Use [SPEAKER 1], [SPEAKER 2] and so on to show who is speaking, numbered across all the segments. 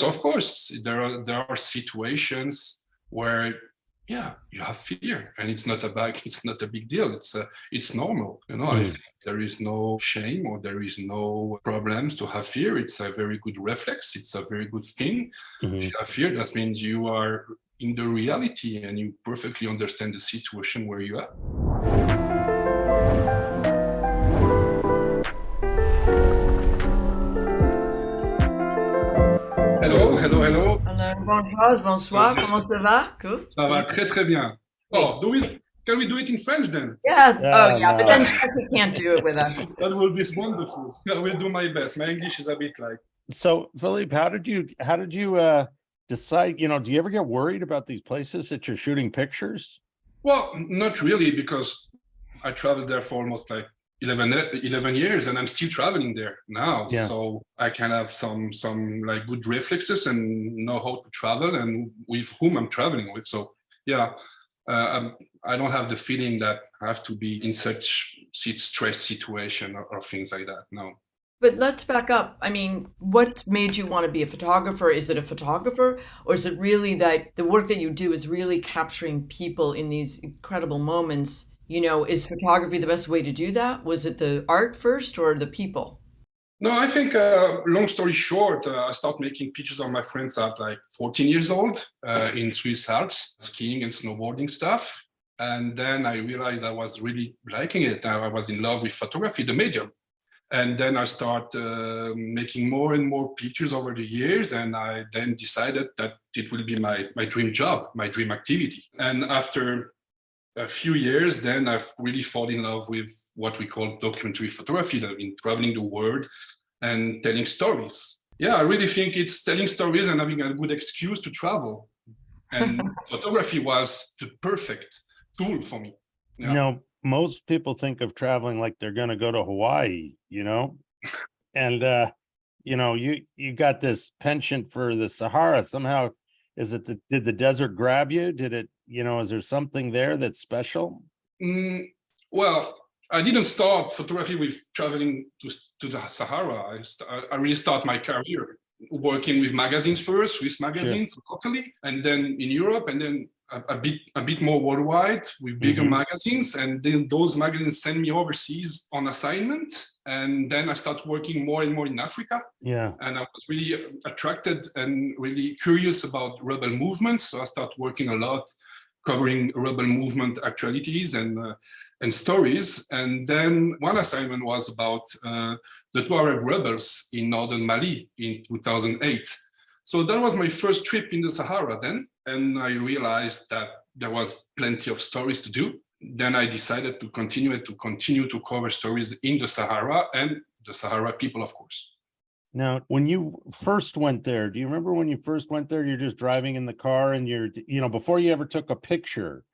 [SPEAKER 1] So of course, there are situations where, yeah, you have fear, and it's not a big deal. It's normal, I think there is no shame or there is no problems to have fear. It's a very good reflex. It's a very good thing. If you have fear, that means you are in the reality and you perfectly understand the situation where you are. Hello.
[SPEAKER 2] Hello, bonjour, bonsoir, comment ça va? Cool.
[SPEAKER 1] Ça va très bien. Oh, can we do it in French then?
[SPEAKER 2] Yeah,
[SPEAKER 3] no.
[SPEAKER 2] but then Jackie can't do it with us.
[SPEAKER 1] That will be wonderful. I will do my best. My English is a bit like.
[SPEAKER 3] So, Philippe, how did you decide, do you ever get worried about these places that you're shooting pictures?
[SPEAKER 1] Well, not really, because I traveled there for almost like 11 years, and I'm still traveling there now.
[SPEAKER 3] Yeah.
[SPEAKER 1] So I can have some like good reflexes and know how to travel and with whom I'm traveling with. So yeah, I don't have the feeling that I have to be in such stress situation or things like that. No.
[SPEAKER 2] But let's back up. I mean, what made you want to be a photographer? Is it a photographer, or is it really that the work that you do is really capturing people in these incredible moments? Is photography the best way to do that? Was it the art first or the people?
[SPEAKER 1] No, I think, long story short, I started making pictures of my friends at like 14 years old in Swiss Alps, skiing and snowboarding stuff. And then I realized I was really liking it. I was in love with photography, the medium. And then I started making more and more pictures over the years. And I then decided that it will be my dream job, my dream activity. And after a few years, then I've really fallen in love with what we call documentary photography. I've been traveling the world and telling stories. Yeah, I really think it's telling stories and having a good excuse to travel. And photography was the perfect tool for me. Yeah.
[SPEAKER 3] Most people think of traveling like they're going to go to Hawaii, and, you got this penchant for the Sahara. Somehow, did the desert grab you? Did it, is there something there that's special?
[SPEAKER 1] Well, I didn't start photography with traveling to the Sahara. I really started my career working with magazines first, Swiss magazines locally, and then in Europe, and then a bit more worldwide with bigger magazines. And then those magazines send me overseas on assignment. And then I started working more and more in Africa. Yeah. And I was really attracted and really curious about rebel movements. So I started working a lot, covering rebel movement actualities and stories. And then one assignment was about the Tuareg rebels in northern Mali in 2008. So that was my first trip in the Sahara then. And I realized that there was plenty of stories to do. Then I decided to continue to cover stories in the Sahara and the Sahara people, of course.
[SPEAKER 3] Now, when you first went there, do you remember when you first went there, you're just driving in the car and you're, before you ever took a picture?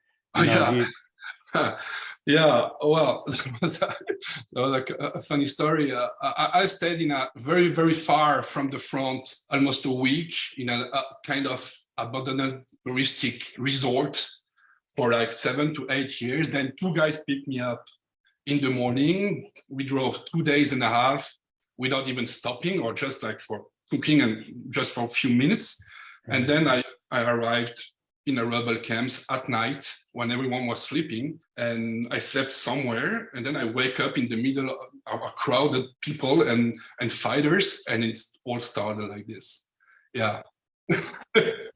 [SPEAKER 1] Yeah, well, that was like a funny story. I stayed in a very, very far from the front, almost a week, in a kind of abandoned touristic resort for like 7 to 8 years. Then 2 guys picked me up in the morning. We drove 2 days and a half without even stopping or just like for cooking and just for a few minutes. And then I arrived in a rebel camps at night when everyone was sleeping, and I slept somewhere, and then I wake up in the middle of a crowded people and fighters, and it's all started like this. Yeah.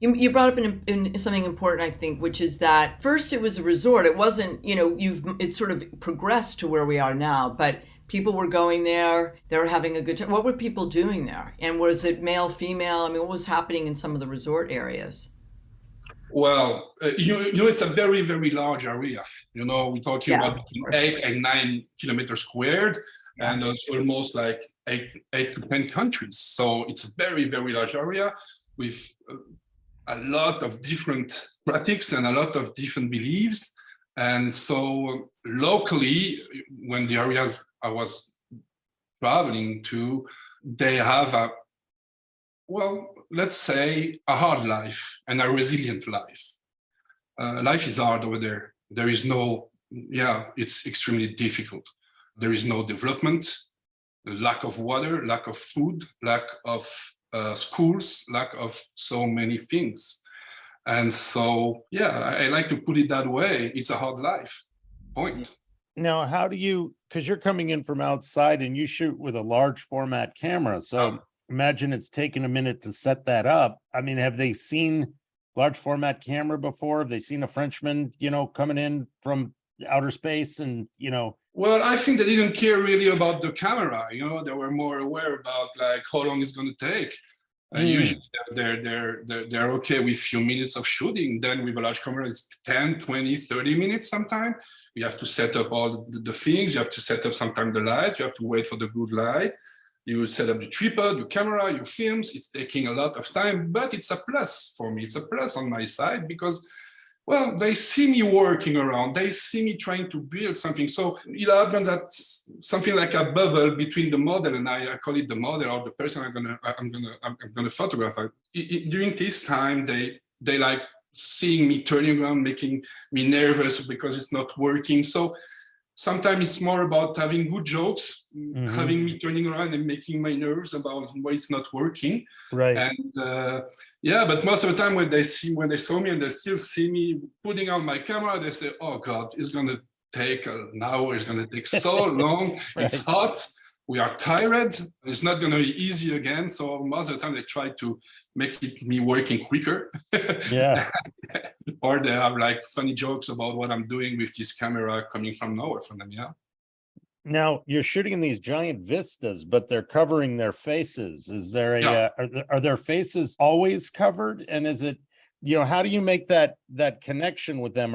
[SPEAKER 2] You brought up in something important, I think, which is that first it was a resort. It wasn't, it sort of progressed to where we are now, but people were going there, they were having a good time. What were people doing there? And was it male, female? I mean, what was happening in some of the resort areas?
[SPEAKER 1] Well, it's a very, very large area. We're talking about between 8 and 9 kilometers squared, and it's almost like 8 to 10 countries. So it's a very, very large area with a lot of different practices and a lot of different beliefs. And so locally, when the areas I was traveling to, they have let's say a hard life and a resilient life. Life is hard over there. There is it's extremely difficult. There is no development, lack of water, lack of food, lack of schools, lack of so many things. And so, I like to put it that way. It's a hard life. Point.
[SPEAKER 3] Now, how do you, because you're coming in from outside and you shoot with a large format camera. So imagine it's taken a minute to set that up. I mean, have they seen large format camera before? Have they seen a Frenchman, coming in from outer space and,
[SPEAKER 1] Well, I think they didn't care really about the camera. They were more aware about like how long it's going to take. And usually they're okay with few minutes of shooting. Then with a large camera, it's 10, 20, 30 minutes sometimes. You have to set up all the things. You have to set up sometimes the light. You have to wait for the good light. You set up the tripod, your camera, your films. It's taking a lot of time, but it's a plus for me. It's a plus on my side because, well, they see me working around. They see me trying to build something. So it happens that something like a bubble between the model and I call it the model or the person I'm gonna photograph. During this time, they like seeing me turning around, making me nervous because it's not working. So sometimes it's more about having good jokes, having me turning around and making my nerves about why it's not working.
[SPEAKER 3] Right.
[SPEAKER 1] And but most of the time when they saw me and they still see me putting on my camera, they say, "Oh God, it's gonna take an hour. It's gonna take so long.
[SPEAKER 3] Right.
[SPEAKER 1] It's hot. We are tired. It's not gonna be easy again." So most of the time they try to make me working quicker.
[SPEAKER 3] Yeah.
[SPEAKER 1] Or they have like funny jokes about what I'm doing with this camera coming from nowhere from them. Yeah.
[SPEAKER 3] Now you're shooting in these giant vistas, but they're covering their faces. Is there are their faces always covered? And is it, how do you make that connection with them?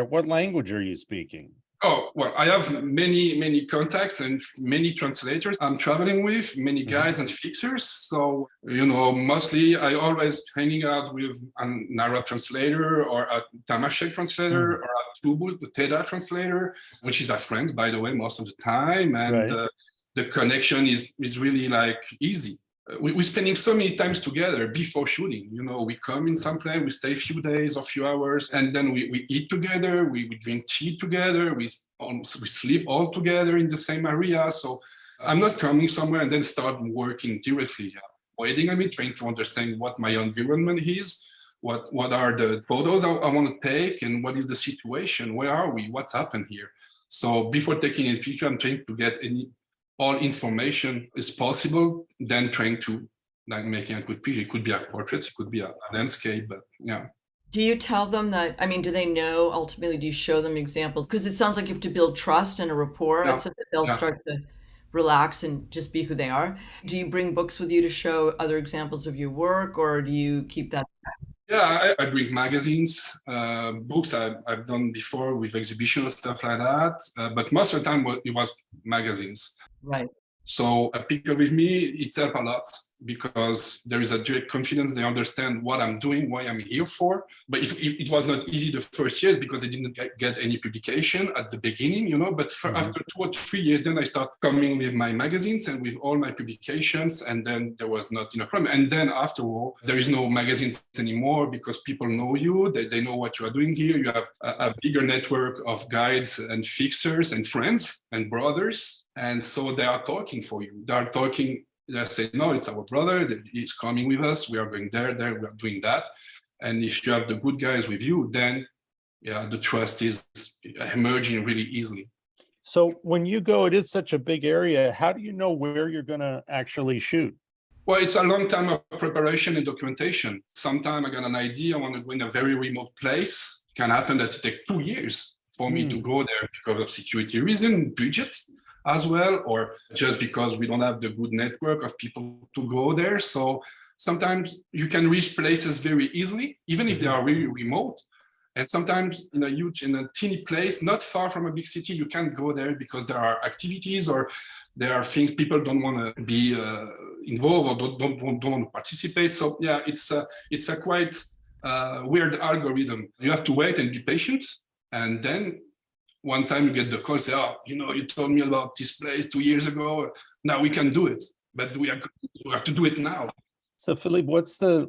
[SPEAKER 3] What language are you speaking?
[SPEAKER 1] Oh, well, I have many contacts and many translators I'm traveling with, many guides and fixers. So, mostly I always hanging out with an Arab translator or a Tamashek translator or a Tubul, the Teda translator, which is a friend, by the way, most of the time. And the connection is really like easy. We're spending so many times together before shooting. We come in some place, we stay a few days or few hours, and then we eat together, we drink tea together, we sleep all together in the same area. So I'm not coming somewhere and then start working directly. Waiting on me, trying to understand what my environment is, what are the photos I want to take, and what is the situation, where are we, what's happened here. So before taking a picture, I'm trying to get all information is possible, then trying to like making a good picture. It could be a portrait, it could be a landscape, but yeah.
[SPEAKER 2] Do you tell them that, do they know ultimately, do you show them examples? Because it sounds like you have to build trust and a rapport so that they'll start to relax and just be who they are. Do you bring books with you to show other examples of your work, or do you keep that?
[SPEAKER 1] Yeah, I bring magazines, books I've done before with exhibition or stuff like that. But most of the time it was magazines.
[SPEAKER 2] Right.
[SPEAKER 1] So a picture with me, it helps a lot because there is a direct confidence. They understand what I'm doing, why I'm here for. But if it was not easy the first years because I didn't get any publication at the beginning, But after 2 or 3 years, then I start coming with my magazines and with all my publications. And then there was not enough problem. And then afterward, there is no magazines anymore because people know you. They know what you are doing here. You have a bigger network of guides and fixers and friends and brothers. And so they are talking for you. They say, no, it's our brother. He's coming with us. We are going there, we are doing that. And if you have the good guys with you, then the trust is emerging really easily.
[SPEAKER 3] So when you go, it is such a big area. How do you know where you're going to actually shoot?
[SPEAKER 1] Well, it's a long time of preparation and documentation. Sometime I got an idea. I want to go in a very remote place. It can happen that it takes 2 years for me to go there because of security reason, budget as well, or just because we don't have the good network of people to go there. So sometimes you can reach places very easily, even if they are really remote. And sometimes in a teeny place, not far from a big city, you can't go there because there are activities or there are things people don't want to be involved or don't want to participate. So it's a quite weird algorithm. You have to wait and be patient, and then one time you get the call, say, you told me about this place 2 years ago. Now we can do it, but we have to do it now.
[SPEAKER 3] So Philippe, what's the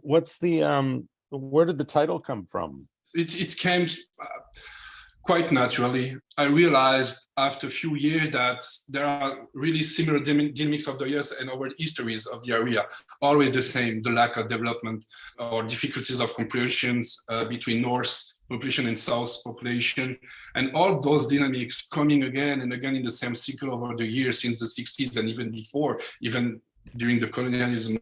[SPEAKER 3] where did the title come from?
[SPEAKER 1] It came quite naturally. I realized after a few years that there are really similar dynamics of the years and over the histories of the area, always the same, the lack of development or difficulties of comprehensions between North population and South population, and all those dynamics coming again and again in the same cycle over the years since the 60s and even before, even during the colonialism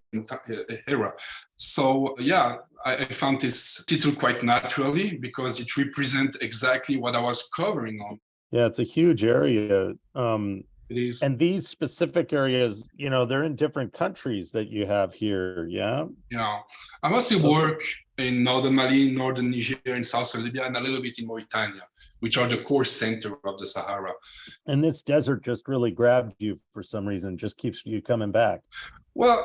[SPEAKER 1] era. So yeah, I found this title quite naturally because it represents exactly what I was covering on.
[SPEAKER 3] Yeah, it's a huge area.
[SPEAKER 1] It is.
[SPEAKER 3] And these specific areas, they're in different countries that you have here, yeah?
[SPEAKER 1] Yeah, I mostly work in northern Mali, northern Niger, and southern Libya, and a little bit in Mauritania, which are the core center of the Sahara.
[SPEAKER 3] And this desert just really grabbed you for some reason, just keeps you coming back.
[SPEAKER 1] Well,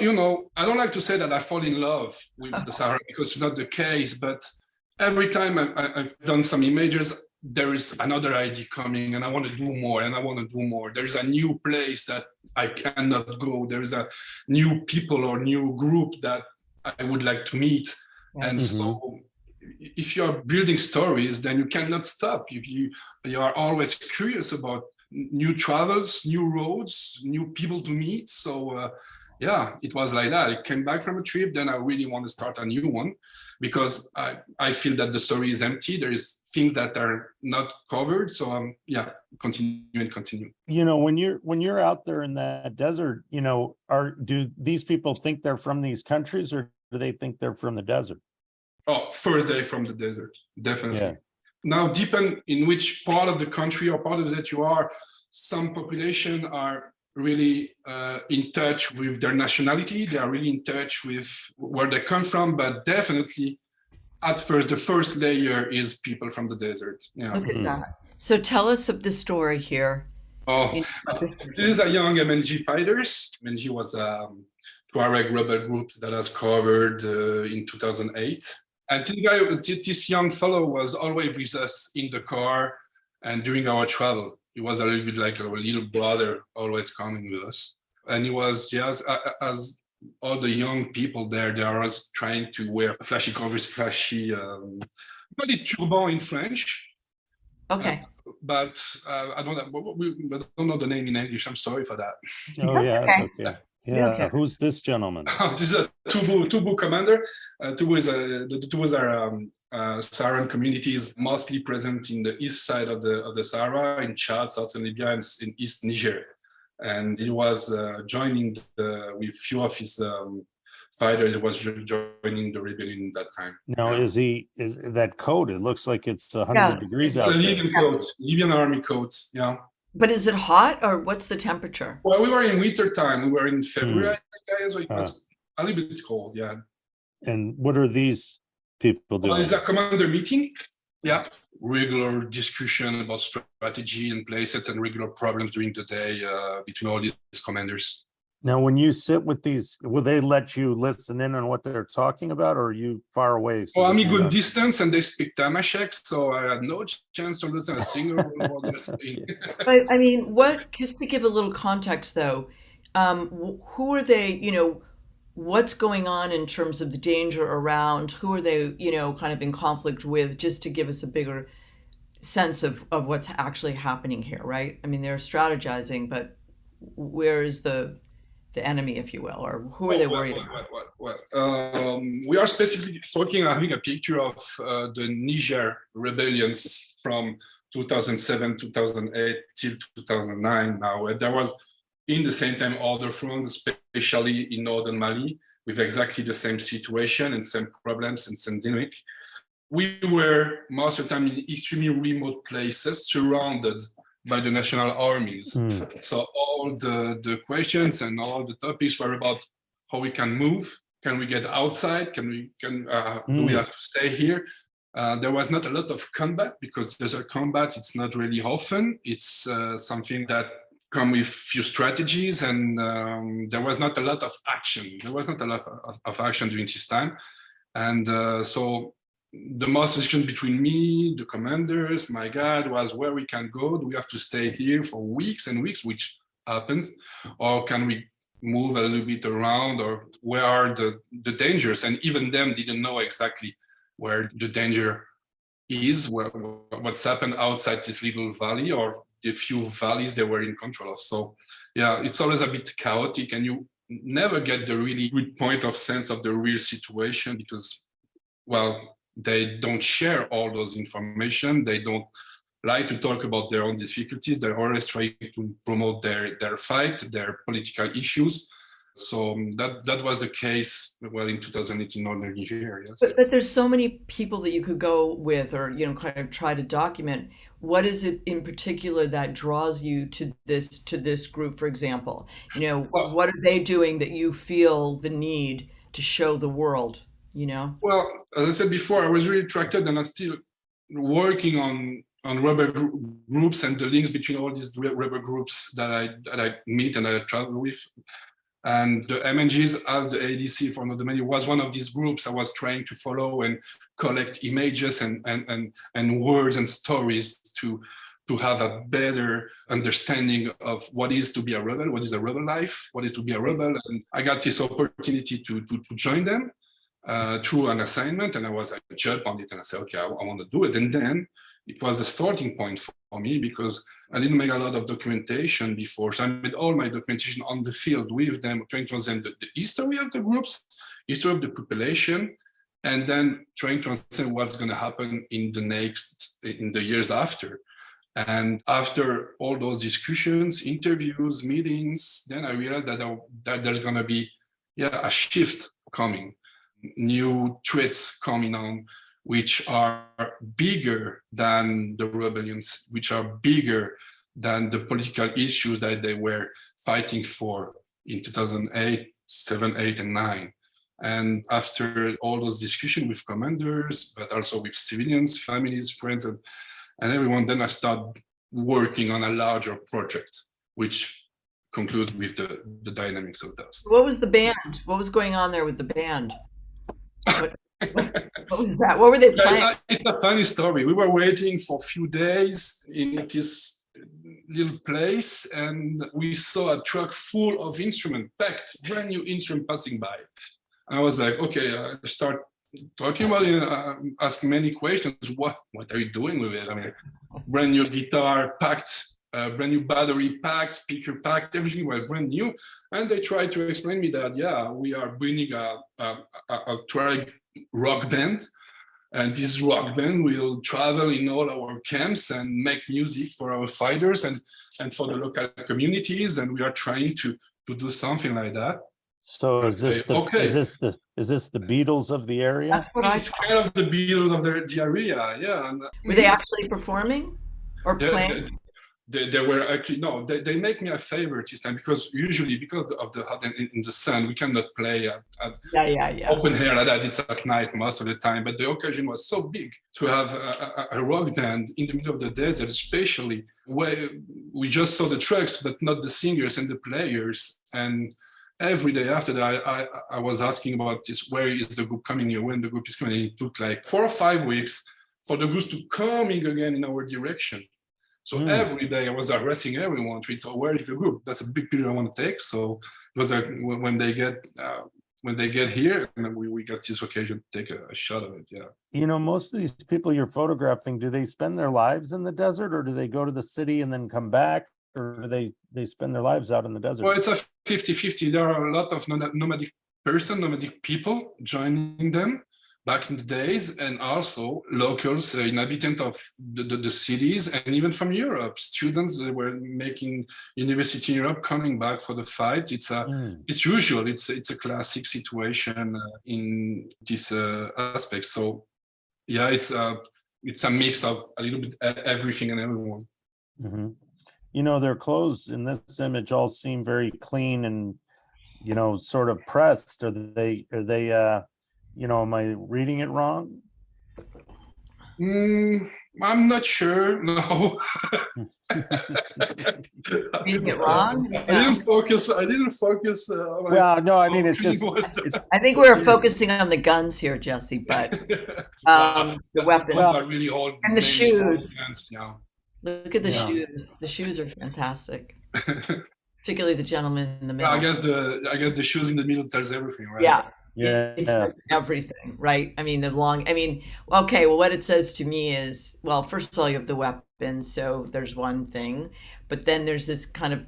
[SPEAKER 1] I don't like to say that I fall in love with the Sahara because it's not the case, but every time I've done some images, there is another idea coming and I want to do more and I want to do more. There's a new place that I cannot go. There is a new people or new group that I would like to meet. Yeah. And so if you are building stories, then you cannot stop. You are always curious about new travels, new roads, new people to meet. So yeah, it was like that. I came back from a trip, then I really want to start a new one because I feel that the story is empty. There is things that are not covered. So yeah, continue.
[SPEAKER 3] When you're out there in that desert, do these people think they're from these countries or do they think they're from the desert?
[SPEAKER 1] Oh, first day from the desert, definitely.
[SPEAKER 3] Yeah.
[SPEAKER 1] Now, depend in which part of the country or part of that you are, some population are really in touch with their nationality. They are really in touch with where they come from, but definitely at first, the first layer is people from the desert. Yeah.
[SPEAKER 2] Look at that. So tell us of the story here.
[SPEAKER 1] Oh, this is a young MNG fighters. MNG was a Tuareg rebel group that has covered in 2008. And this young fellow was always with us in the car and during our travel. He was a little bit like our little brother, always coming with us. And he was, yes, as all the young people there, they are always trying to wear flashy covers, flashy, call it turban in French.
[SPEAKER 2] Okay.
[SPEAKER 1] But I don't know the name in English. I'm sorry for that.
[SPEAKER 3] Oh, yeah, that's okay. Yeah, okay. Who's this gentleman?
[SPEAKER 1] This is a Tubu commander. The Tubus are Saharan communities mostly present in the east side of the Sahara, in Chad, southern Libya, and in East Niger. And he was joining with few of his fighters. He was joining the rebellion that time.
[SPEAKER 3] Now, is that coat? It looks like it's 100 degrees out there.
[SPEAKER 1] It's a Libyan coat, Libyan army coat. Yeah.
[SPEAKER 2] But is it hot or what's the temperature?
[SPEAKER 1] Well, we were in winter time. We were in February, so it was a little bit cold. Yeah.
[SPEAKER 3] And what are these people doing?
[SPEAKER 1] It's a commander meeting. Yeah. Regular discussion about strategy and playsets and regular problems during the day between all these commanders.
[SPEAKER 3] Now, when you sit with these, will they let you listen in on what they're talking about, or are you far away?
[SPEAKER 1] So I'm in good distance, and they speak Tamashek, so I had no chance to listen a single word.
[SPEAKER 2] But I mean, just to give a little context, though, who are they? What's going on in terms of the danger around? Who are they? Kind of in conflict with? Just to give us a bigger sense of what's actually happening here, right? I mean, they're strategizing, but where is the enemy, if you will, or who are they worried about?
[SPEAKER 1] We are specifically having a picture of the Niger rebellions from 2007, 2008 till 2009 now. There was, in the same time, other fronts, especially in northern Mali, with exactly the same situation and same problems and same dynamic. We were most of the time in extremely remote places, surrounded by the national armies. So all the questions and all the topics were about how we can move. Can we get outside? Do we have to stay here? There was not a lot of combat because desert combat, it's not really often. It's something that comes with few strategies, and there was not a lot of action. There was not a lot of action during this time. And so the most discussion between me, the commanders, my guide was where we can go. Do we have to stay here for weeks and weeks, which happens? Or can we move a little bit around, or where are the dangers? And even them didn't know exactly where the danger is, what's happened outside this little valley or the few valleys they were in control of. So yeah, it's always a bit chaotic, and you never get the really good point of sense of the real situation because, well, they don't share all those information. They don't like to talk about their own difficulties. They're always trying to promote their fight, their political issues. So that was the case, well, in 2018 Northern here, yes.
[SPEAKER 2] But there's so many people that you could go with, or kind of try to document. What is it in particular that draws you to this group, for example? What are they doing that you feel the need to show the world?
[SPEAKER 1] Well, as I said before, I was really attracted, and I'm still working on rubber groups and the links between all these rubber groups that I meet and I travel with. And the MNGs as the ADC for Another Menu was one of these groups I was trying to follow and collect images and words and stories to have a better understanding of what is to be a rebel, what is a rebel life, what is to be a rebel. And I got this opportunity to join them through an assignment, and I jumped on it and I said, okay, I want to do it. And then it was a starting point for me because I didn't make a lot of documentation before. So I made all my documentation on the field with them, trying to understand the history of the groups, history of the population, and then trying to understand what's going to happen in the years after. And after all those discussions, interviews, meetings, then I realized that there's going to be a shift coming, new threats coming on, which are bigger than the rebellions, which are bigger than the political issues that they were fighting for in 2008, 7, 8, and 9. And after all those discussions with commanders, but also with civilians, families, friends, and everyone, then I started working on a larger project, which concluded with the dynamics of dust.
[SPEAKER 2] What was the band? What was going on there with the band? What was that? What were they playing?
[SPEAKER 1] It's a funny story. We were waiting for a few days in this little place, and we saw a truck full of instruments, packed, brand new instruments passing by. I was like, okay, I start talking about it, ask many questions. What are you doing with it? I mean, brand new guitar packed, brand new battery packed, speaker packed, everything was brand new. And they tried to explain me that, we are bringing a tribe rock band, and this rock band will travel in all our camps and make music for our fighters and for the local communities, and we are trying to do something like that.
[SPEAKER 3] So is this the Beatles of the area?
[SPEAKER 2] That's what
[SPEAKER 1] it's kind of the Beatles of the area, yeah. And,
[SPEAKER 2] were they actually performing or playing?
[SPEAKER 1] They were actually, no, they make me a favor this time, because usually, because of the hot and in the sun, we cannot play at open air like that. It's at night most of the time, but the occasion was so big to have a rock band in the middle of the desert, especially where we just saw the trucks but not the singers and the players. And every day after that, I was asking about this, where is the group coming here, when the group is coming. It took like 4 or 5 weeks for the groups to coming again in our direction. So every day I was addressing everyone. So where is the group? That's a big picture I want to take. So it was like when they get here, and we got this occasion to take a shot of it. Yeah.
[SPEAKER 3] Most of these people you're photographing, do they spend their lives in the desert, or do they go to the city and then come back, or do they spend their lives out in the desert?
[SPEAKER 1] Well, it's a 50-50. There are a lot of nomadic people joining them back in the days, and also locals, inhabitants of the cities, and even from Europe, students that were making university in Europe coming back for the fight. It's usual. It's a classic situation in this aspect. So yeah, it's a mix of a little bit everything and everyone.
[SPEAKER 3] Mm-hmm. Their clothes in this image all seem very clean and sort of pressed. Are they am I reading it wrong?
[SPEAKER 1] I'm not sure. No.
[SPEAKER 2] Reading it wrong?
[SPEAKER 1] I didn't focus.
[SPEAKER 3] Well, no, I mean, it's just.
[SPEAKER 2] I think we're focusing on the guns here, Jesse, but the weapons
[SPEAKER 1] are really old,
[SPEAKER 2] and the shoes.
[SPEAKER 1] Guns, yeah.
[SPEAKER 2] Look at the shoes. The shoes are fantastic. Particularly the gentleman in the middle.
[SPEAKER 1] I guess the shoes in the middle tells everything, right?
[SPEAKER 2] Yeah. It says everything, right? I mean, okay, well, what it says to me is, well, first of all, you have the weapons, so there's one thing, but then there's this kind of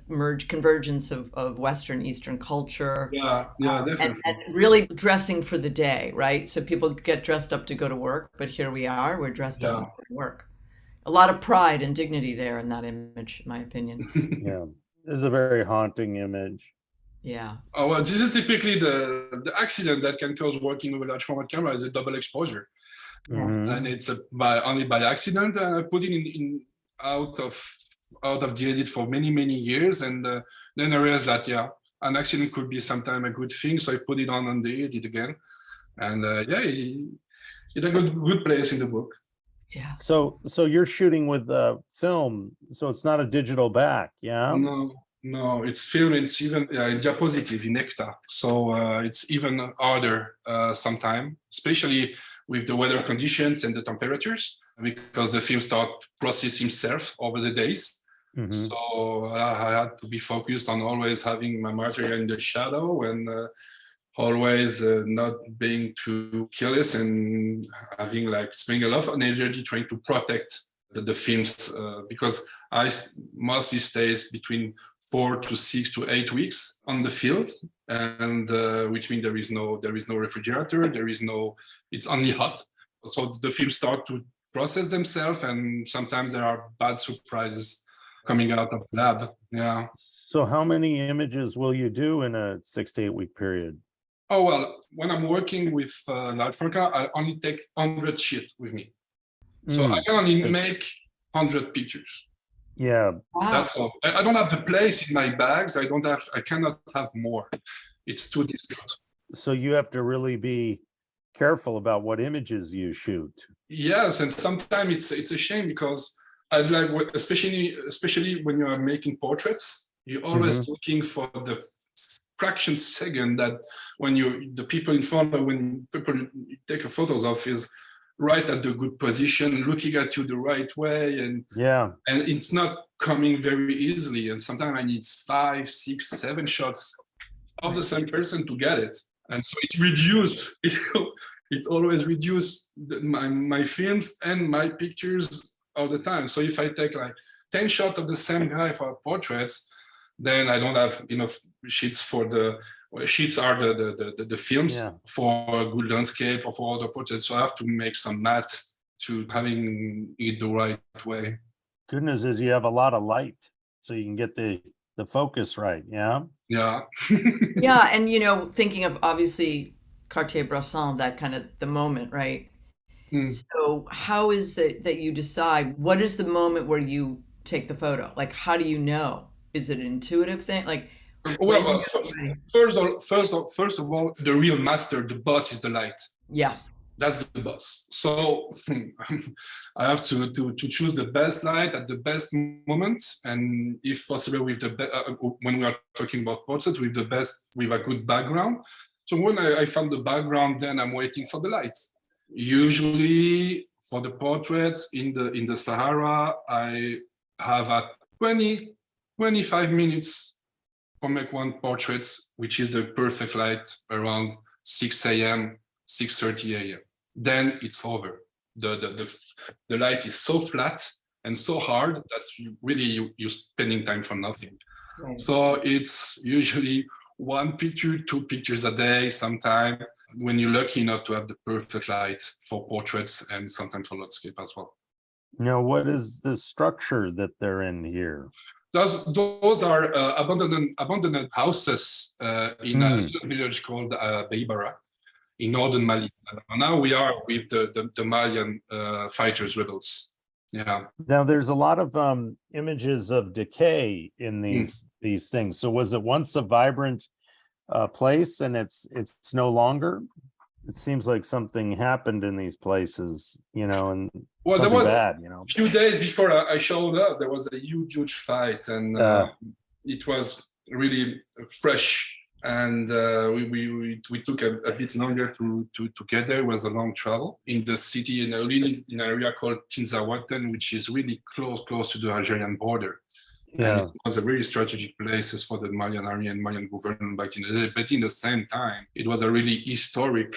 [SPEAKER 2] convergence of Western, Eastern culture.
[SPEAKER 1] Yeah, definitely.
[SPEAKER 2] And really dressing for the day, right? So people get dressed up to go to work, but here we are, we're dressed up to go to work. A lot of pride and dignity there in that image, in my opinion.
[SPEAKER 3] Yeah, this is a very haunting image.
[SPEAKER 2] Yeah.
[SPEAKER 1] Oh, well, this is typically the accident that can cause working with a large format camera is a double exposure. And it's only by accident. And I put it in out of the edit for many, many years. And then I realized that, an accident could be sometimes a good thing. So I put it on the edit again. And it's a good place in the book.
[SPEAKER 2] Yeah.
[SPEAKER 3] So you're shooting with film, so it's not a digital back, yeah?
[SPEAKER 1] No, it's film. It's even in diapositive in Nectar, so it's even harder sometimes, especially with the weather conditions and the temperatures, because the film start process himself over the days. So I had to be focused on always having my material in the shadow and always not being too careless and having spending a lot of energy trying to protect the films because I mostly stays between 4 to 6 to 8 weeks on the field, and which means there is no refrigerator, it's only hot. So the films start to process themselves, and sometimes there are bad surprises coming out of the lab. Yeah.
[SPEAKER 3] So how many images will you do in a 6 to 8 week period?
[SPEAKER 1] Oh, well, when I'm working with large format, I only take 100 sheets with me. So I can only make 100 pictures.
[SPEAKER 3] Yeah.
[SPEAKER 2] Wow.
[SPEAKER 1] That's all. I don't have the place in my bags. I cannot have more. It's too difficult.
[SPEAKER 3] So you have to really be careful about what images you shoot.
[SPEAKER 1] Yes, and sometimes it's a shame because I especially when you are making portraits, you're always looking for the fraction second that when the people in front of when people you take photos of is right at the good position, looking at you the right way, and it's not coming very easily. And sometimes I need 5, 6, 7 shots of the same person to get it, and so it always reduces my films and my pictures all the time. So if I take 10 shots of the same guy for portraits, then I don't have enough sheets for sheets are the films for a good landscape or for other portraits. So I have to make some math to having it the right way.
[SPEAKER 3] Good news is you have a lot of light, so you can get the focus right. Yeah.
[SPEAKER 1] Yeah.
[SPEAKER 2] Yeah, and thinking of obviously Cartier-Bresson, that kind of the moment, right? So how is that you decide what is the moment where you take the photo? How do you know? Is it an intuitive thing?
[SPEAKER 1] Well, first of all, the real master, the boss, is the light.
[SPEAKER 2] Yes,
[SPEAKER 1] that's the boss. So I have to choose the best light at the best moment, and if possible, with when we are talking about portraits, with a good background. So when I found the background, then I'm waiting for the light. Usually, for the portraits in the Sahara, I have a 25 minutes for make one portrait, which is the perfect light around 6 a.m., 6:30 a.m. Then it's over. The light is so flat and so hard that you're spending time for nothing. Right. So it's usually 1 picture, 2 pictures a day, sometimes when you're lucky enough to have the perfect light for portraits and sometimes for landscape as well.
[SPEAKER 3] Now, what is the structure that they're in here?
[SPEAKER 1] Those are abandoned houses in a village called Beibara in northern Mali. Now we are with the Malian fighters, rebels. Yeah.
[SPEAKER 3] Now there's a lot of images of decay in these things. So was it once a vibrant place and it's no longer? It seems like something happened in these places, and
[SPEAKER 1] there was
[SPEAKER 3] bad,
[SPEAKER 1] a few days before I showed up, there was a huge fight, and it was really fresh. And we took a bit longer to get there. It was a long travel in the city, in an area called Tinzaouaten, which is really close to the Algerian border. And it was a very strategic place for the Malian army and Malian government back in the day. But in the same time, it was a really historic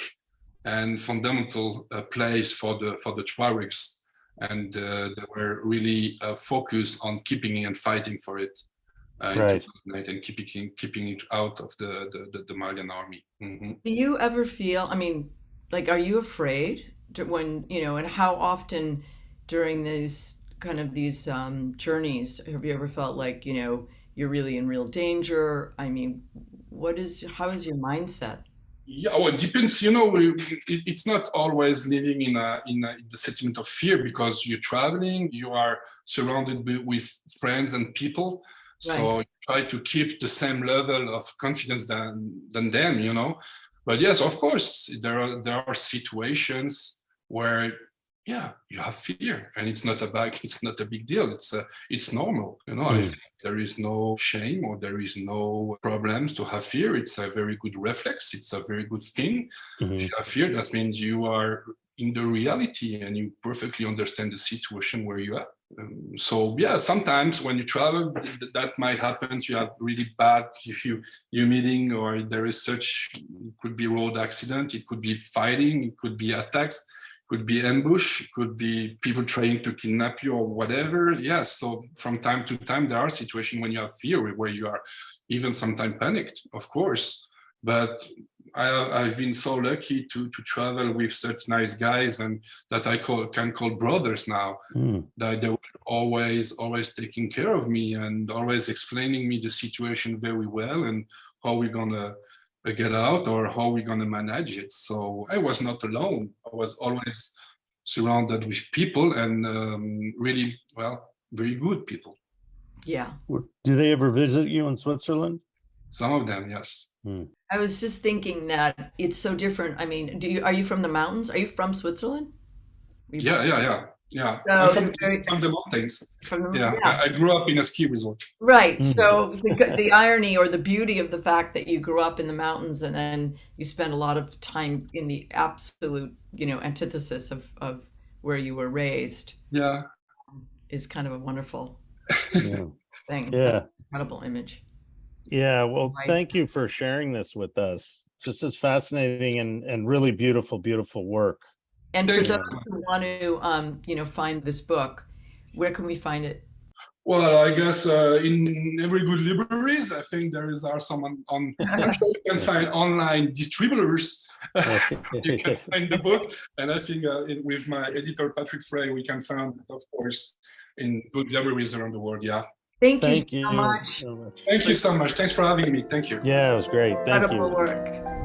[SPEAKER 1] and fundamental place for the Tuaregs. And they were really focused on keeping and fighting for it in 2008 and keeping it out of the Malian army. Mm-hmm.
[SPEAKER 2] Do you ever feel, I mean, like, are you afraid when, and how often during these journeys have you ever felt like, you're really in real danger? I mean, how is your mindset?
[SPEAKER 1] Yeah, well, it depends. It's not always living in the sentiment of fear, because you're traveling, you are surrounded with friends and people. Right. So you try to keep the same level of confidence than them, But yes, of course, there are situations where, you have fear, and it's not a big deal. It's normal, I think there is no shame or there is no problems to have fear. It's a very good reflex. It's a very good thing. Mm-hmm. If you have fear, that means you are in the reality and you perfectly understand the situation where you are. Sometimes when you travel, that might happen. You have really bad, if you're meeting, or there is it could be road accident, it could be fighting, it could be attacks, could be ambush, it could be people trying to kidnap you or whatever. Yes, so from time to time, there are situations when you have fear, where you are even sometimes panicked, of course. But I've been so lucky to travel with such nice guys, and that I can call brothers now, that they were always taking care of me and always explaining me the situation very well and how we're going to get out or how we're going to manage it. So I was not alone. I was always surrounded with people, and really, very good people.
[SPEAKER 2] Yeah.
[SPEAKER 3] Do they ever visit you in Switzerland?
[SPEAKER 1] Some of them, yes.
[SPEAKER 2] I was just thinking that it's so different. I mean, are you from the mountains? Are you from Switzerland?
[SPEAKER 1] Yeah.
[SPEAKER 2] So
[SPEAKER 1] I'm from the mountains. I grew up in a ski resort.
[SPEAKER 2] Right. So the irony or the beauty of the fact that you grew up in the mountains and then you spent a lot of time in the absolute, antithesis of where you were raised.
[SPEAKER 1] Yeah.
[SPEAKER 2] Is kind of a wonderful thing.
[SPEAKER 3] Yeah.
[SPEAKER 2] Incredible image.
[SPEAKER 3] Yeah. Well, thank you for sharing this with us. Just as fascinating and really beautiful, beautiful work.
[SPEAKER 2] And for those who want to, find this book, where can we find it?
[SPEAKER 1] Well, I guess in every good libraries, I think are some on I'm sure you can find online distributors. You can find the book, and I think with my editor Patrick Frey, we can find it, of course, in good libraries around the world. Yeah.
[SPEAKER 2] Thank you so much.
[SPEAKER 1] Thank you so much. Thanks for having me. Thank you.
[SPEAKER 3] Yeah, it was great. Thank you.
[SPEAKER 2] Incredible work.